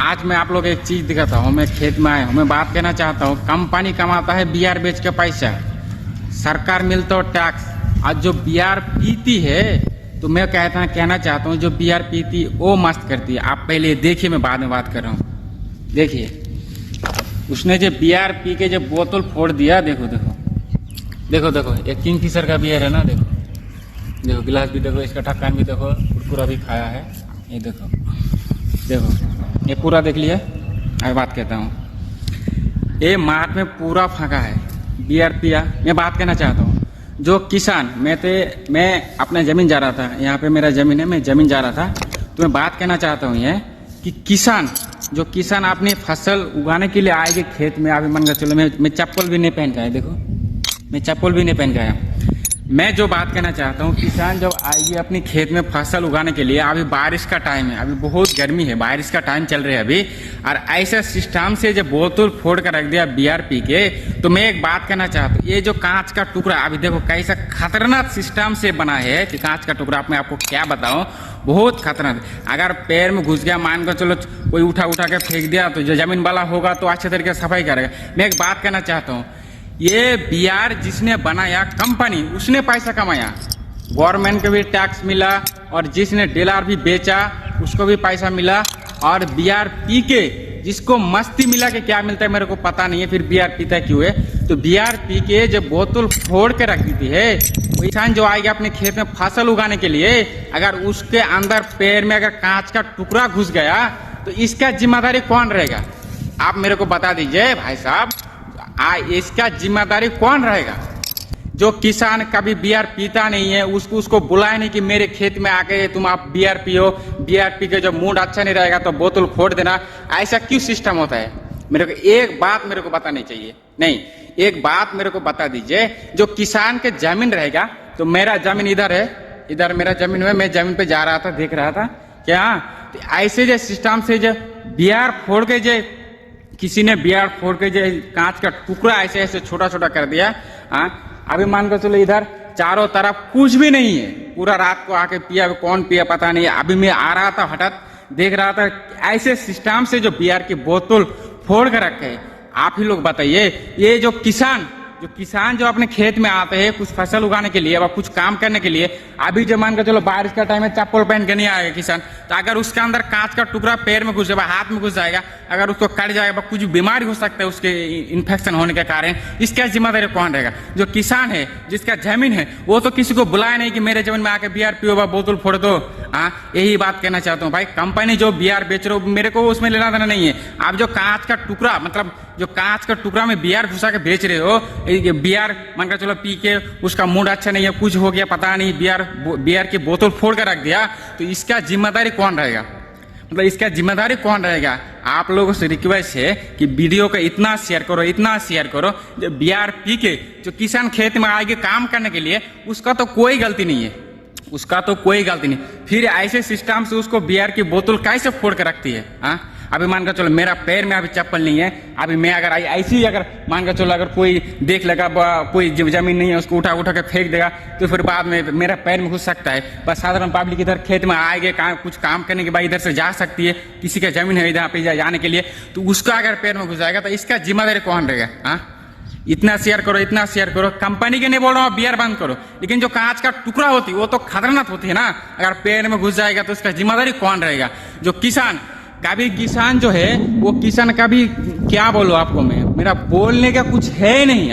आज मैं आप लोग एक चीज दिखाता हूँ। मैं खेत में आया हूँ, मैं बात कहना चाहता हूँ। कंपनी कमाता है बियर बेच के पैसा, सरकार मिलता हो टैक्स। आज जो बियर पीती है तो मैं कहना चाहता हूँ, जो बियर पीती वो मस्त करती है। आप पहले देखिए, मैं बाद में बात कर रहा हूँ। देखिए उसने जो बियर पी के जो बोतल फोड़ दिया, देखो देखो देखो देखो, एक किंगफिशर का बियर है ना, देखो देखो गिलास भी देखो, इसका ढक्कन भी देखो, पूरा भी खाया है। ये देखो देखो, ये पूरा देख लिया। मैं बात कहता हूँ, ये मार्ट में पूरा फाका है, बियर पिया। मैं बात कहना चाहता हूँ, जो किसान, मैं अपने जमीन जा रहा था, यहाँ पे मेरा जमीन है, मैं जमीन जा रहा था, तो मैं बात कहना चाहता हूँ ये कि जो किसान अपनी फसल उगाने के लिए आएंगे खेत में। अभी मान कर चलो, मैं चप्पल भी नहीं पहन के आया, देखो मैं चप्पल भी नहीं पहन के आया। मैं जो बात कहना चाहता हूँ, किसान जब आएगी अपनी खेत में फसल उगाने के लिए, अभी बारिश का टाइम है, अभी बहुत गर्मी है, बारिश का टाइम चल रहा है अभी, और ऐसा सिस्टम से जब बोतल फोड़ कर रख दिया बियर पी के, तो मैं एक बात कहना चाहता हूँ, ये जो कांच का टुकड़ा, अभी देखो कैसा खतरनाक सिस्टम से बना है कि कांच का टुकड़ा, मैं आपको क्या बताऊं, बहुत खतरनाक। अगर पैर में घुस गया, मान कर चलो कोई उठा के फेंक दिया, तो जो जमीन वाला होगा तो अच्छे तरीके से सफाई करेगा। मैं एक बात कहना चाहता हूँ, ये बियर जिसने बनाया कंपनी, उसने पैसा कमाया, गवर्नमेंट को भी टैक्स मिला, और जिसने डीलर भी बेचा उसको भी पैसा मिला, और बियर पी के जिसको मस्ती मिला कि क्या मिलता है मेरे को पता नहीं है, फिर बियर पीता क्यों है। तो बियर पी के जब बोतल फोड़ के रख देती है, किसान जो आएगा अपने खेत में फसल उगाने के लिए, अगर उसके अंदर पैर में अगर कांच का टुकड़ा घुस गया तो इसका जिम्मेदारी कौन रहेगा? आप मेरे को बता दीजिए भाई साहब, इसका जिम्मेदारी कौन रहेगा? जो किसान कभी बियर पीता नहीं है, उसको बुलाए नहीं कि मेरे खेत में आके तुम आप बियर पियो, बियर पी के जब मूड अच्छा नहीं रहेगा तो बोतल फोड़ देना। ऐसा क्यों सिस्टम होता है? मेरे को एक बात मेरे को बतानी चाहिए। नहीं, एक बात मेरे को बता दीजिए, जो किसान के जमीन रहेगा, तो मेरा जमीन इधर है, इधर मेरा जमीन है, मैं जमीन पे जा रहा था, देख रहा था क्या, तो ऐसे जो सिस्टम से जो बियर फोड़ के, जो किसी ने बियर फोड़ के जो कांच का टुकड़ा ऐसे ऐसे छोटा छोटा कर दिया, अभी मान कर चलो इधर चारों तरफ कुछ भी नहीं है, पूरा रात को आके पिया, कौन पिया पता नहीं। अभी मैं आ रहा था, हठात देख रहा था ऐसे सिस्टम से जो बियर की बोतल फोड़ कर रखे है। आप ही लोग बताइए, ये जो किसान जो अपने खेत में आते हैं कुछ फसल उगाने के लिए, कुछ काम करने के लिए, अभी जो मान कर चलो बारिश का टाइम है, चप्पल पहन के नहीं आएगा किसान, तो अगर उसके अंदर कांच का टुकड़ा पैर में घुस जाएगा, हाथ में घुस जाएगा, अगर उसको कट जाएगा, कुछ बीमारी हो सकता है उसके इन्फेक्शन होने के कारण, इसका जिम्मेदारी कौन रहेगा? जो किसान है, जिसका जमीन है, वो तो किसी को बुलाया नहीं कि मेरे जमीन में आके बियर पियो, बोतल फोड़ दो। यही बात कहना चाहता हूँ भाई, कंपनी जो बियर बेच रहे हो, मेरे को उसमें लेना देना नहीं है। आप जो कांच का टुकड़ा, मतलब जो कांच का टुकड़ा में बियर घुसा के बेच रहे हो, बियर मानकर चलो पी के उसका मूड अच्छा नहीं है, कुछ हो गया पता नहीं, बियर की बोतल फोड़ कर रख दिया, तो इसका जिम्मेदारी कौन रहेगा? मतलब इसका जिम्मेदारी कौन रहेगा? आप लोगों से रिक्वेस्ट है कि वीडियो को इतना शेयर करो, इतना शेयर करो, जो बियर पी के जो किसान खेत में आगे काम करने के लिए, उसका तो कोई गलती नहीं है, उसका तो कोई गलती नहीं। फिर ऐसे सिस्टम से उसको बियर की बोतल कैसे फोड़ कर रखती है? अभी मानकर चलो मेरा पैर में अभी चप्पल नहीं है, अभी मैं अगर ऐसी ही अगर मानकर चलो अगर कोई देख लेगा, कोई जमीन नहीं है, उसको उठा के फेंक देगा, तो फिर बाद में मेरा पैर में घुस सकता है। बस साधारण पब्लिक इधर खेत में आएंगे, कुछ काम करने के बाद इधर से जा सकती है, किसी का जमीन है इधर पे जाने के लिए, तो उसका अगर पैर में घुस जाएगा तो इसका जिम्मेदारी कौन रहेगा? इतना शेयर करो, इतना शेयर करो। कंपनी के नहीं बोल रहा हूँ बियर बंद करो, लेकिन जो कांच का टुकड़ा होती है वो तो खतरनाक होती है ना, अगर पैर में घुस जाएगा तो इसका जिम्मेदारी कौन रहेगा? जो किसान जो है, वो किसान का भी क्या बोलो आपको, मैं मेरा बोलने का कुछ है नहीं।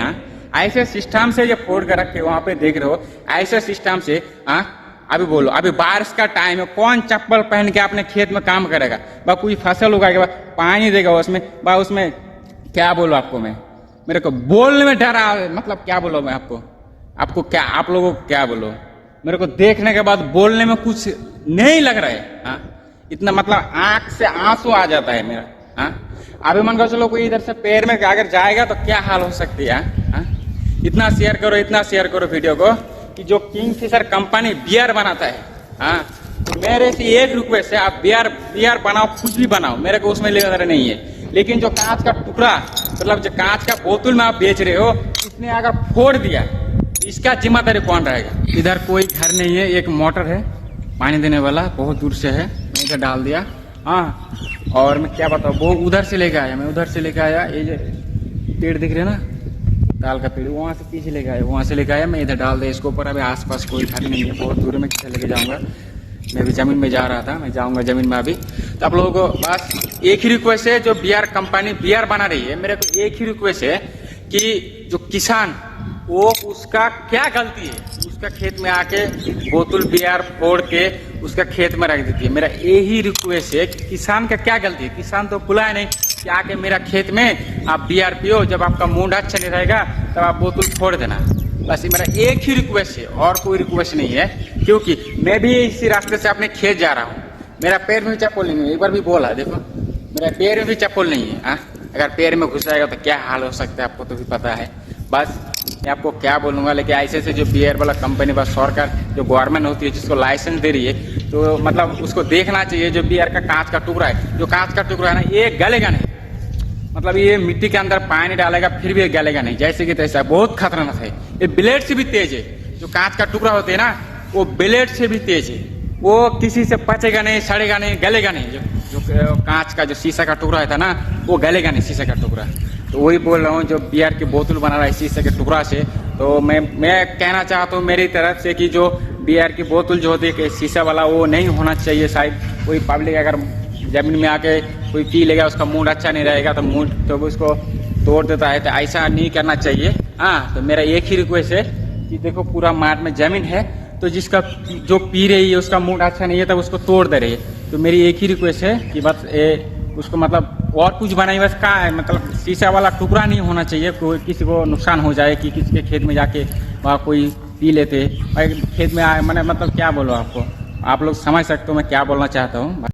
ऐसे सिस्टम से जो फोड़ कर रखे वहां पे देख रहे हो, ऐसे सिस्टम से अभी बोलो, अभी बारिश का टाइम है, कौन चप्पल पहन के अपने खेत में काम करेगा? कोई फसल उगाएगा, पानी देगा उसमें, उसमें क्या बोलो आपको, मैं मेरे को बोलने में डर आ, मतलब क्या बोलो मैं आपको क्या, आप लोगों को क्या बोलो? मेरे को देखने के बाद बोलने में कुछ नहीं लग रहा है। इतना मतलब आंख से आंसू आ जाता है मेरा। अभी मान कर चलो कोई इधर से पैर में अगर जाएगा तो क्या हाल हो सकती है? इतना शेयर करो, इतना शेयर करो वीडियो को, कि जो किंगफिशर कंपनी बियर बनाता है, तो मेरे से एक रिक्वेस्ट है, आप बियर बनाओ, कुछ भी बनाओ, मेरे को उसमें लेना नहीं है, लेकिन जो कांच का टुकड़ा, मतलब जो कांच का बोतल में आप बेच रहे हो, इसने अगर फोड़ दिया, इसका जिम्मेदारी कौन रहेगा? इधर कोई घर नहीं है, एक मोटर है पानी देने वाला, बहुत दूर से है, मैं इधर डाल दिया, हाँ, और मैं क्या बताऊँ, वो उधर से लेके आया, मैं उधर से लेके आया, ये जो पेड़ दिख रहे हैं ना, ताल का पेड़, वहाँ से पीछे लेके आया, वहाँ से लेके आया, मैं इधर डाल दे इसको ऊपर। अभी आसपास कोई घर नहीं है, बहुत दूर में किसे लेके जाऊँगा। मैं भी ज़मीन में जा रहा था, मैं जाऊँगा ज़मीन में अभी। तो आप लोगों को बस एक ही रिक्वेस्ट है, जो बीआर कंपनी बीआर बना रही है, मेरे को एक ही रिक्वेस्ट है कि जो किसान, वो उसका क्या गलती है, उसका खेत में आके बोतल बीआर फोड़ के उसका खेत में रख देती है। मेरा यही रिक्वेस्ट है कि किसान का क्या गलती है, किसान तो बुलाए नहीं कि आके मेरा खेत में आप बीआर पियो, जब आपका मूड अच्छा नहीं रहेगा तब आप बोतल फोड़ देना। बस ये मेरा एक ही रिक्वेस्ट है, और कोई रिक्वेस्ट नहीं है, क्योंकि मैं भी इसी रास्ते से अपने खेत जा रहा हूँ। मेरा पैर में भी चप्पल नहीं है, एक बार भी बोला, देखो मेरा पैर में भी चप्पल नहीं है। अगर पैर में घुस जाएगा तो क्या हाल हो सकता है, आपको तो भी पता है। बस मैं आपको क्या बोलूँगा, लेकिन ऐसे से जो बीआर वाला कंपनी, बस सरकार जो गवर्नमेंट होती है जिसको लाइसेंस दे रही है, तो मतलब उसको देखना चाहिए। जो बीआर का कांच का टुकड़ा है, जो कांच का टुकड़ा है ना, ये गलेगा नहीं, मतलब ये मिट्टी के अंदर पानी डालेगा फिर भी गलेगा नहीं, जैसे कि तैसा, बहुत खतरनाक है। ये ब्लेड से भी तेज है, जो कांच का टुकड़ा होते हैं ना, वो ब्लेड से भी तेज है, वो किसी से पचेगा नहीं, सड़ेगा नहीं, गलेगा नहीं। जो कांच का जो शीशा का टुकड़ा था ना, वो गलेगा नहीं, शीशा का टुकड़ा। तो वही बोल रहा हूँ, जो बीआर की बोतल बना रहा है शीशे के टुकड़ा से, तो मैं कहना चाहता हूँ मेरी तरफ से कि जो बीआर की बोतल जो होती है शीशा वाला, वो नहीं होना चाहिए। शायद कोई पब्लिक अगर जमीन में आके कोई पी लेगा, उसका मूड अच्छा नहीं रहेगा तो मूड तो उसको तोड़ देता है, तो ऐसा नहीं करना चाहिए। हाँ, तो मेरा एक ही रिक्वेस्ट है कि देखो पूरा मार्ट में जमीन है, तो जिसका जो पी रही है उसका मूड अच्छा नहीं है तब उसको तोड़ दे रही है। तो मेरी एक ही रिक्वेस्ट है कि बस उसको मतलब और कुछ बनाई, बस का है, मतलब शीशा वाला टुकड़ा नहीं होना चाहिए, कोई किसी को नुकसान हो जाए कि किसी के खेत में जाके वहाँ कोई पी लेते, खेत में आए। मैंने मतलब क्या बोलो आपको, आप लोग समझ सकते हो मैं क्या बोलना चाहता हूँ।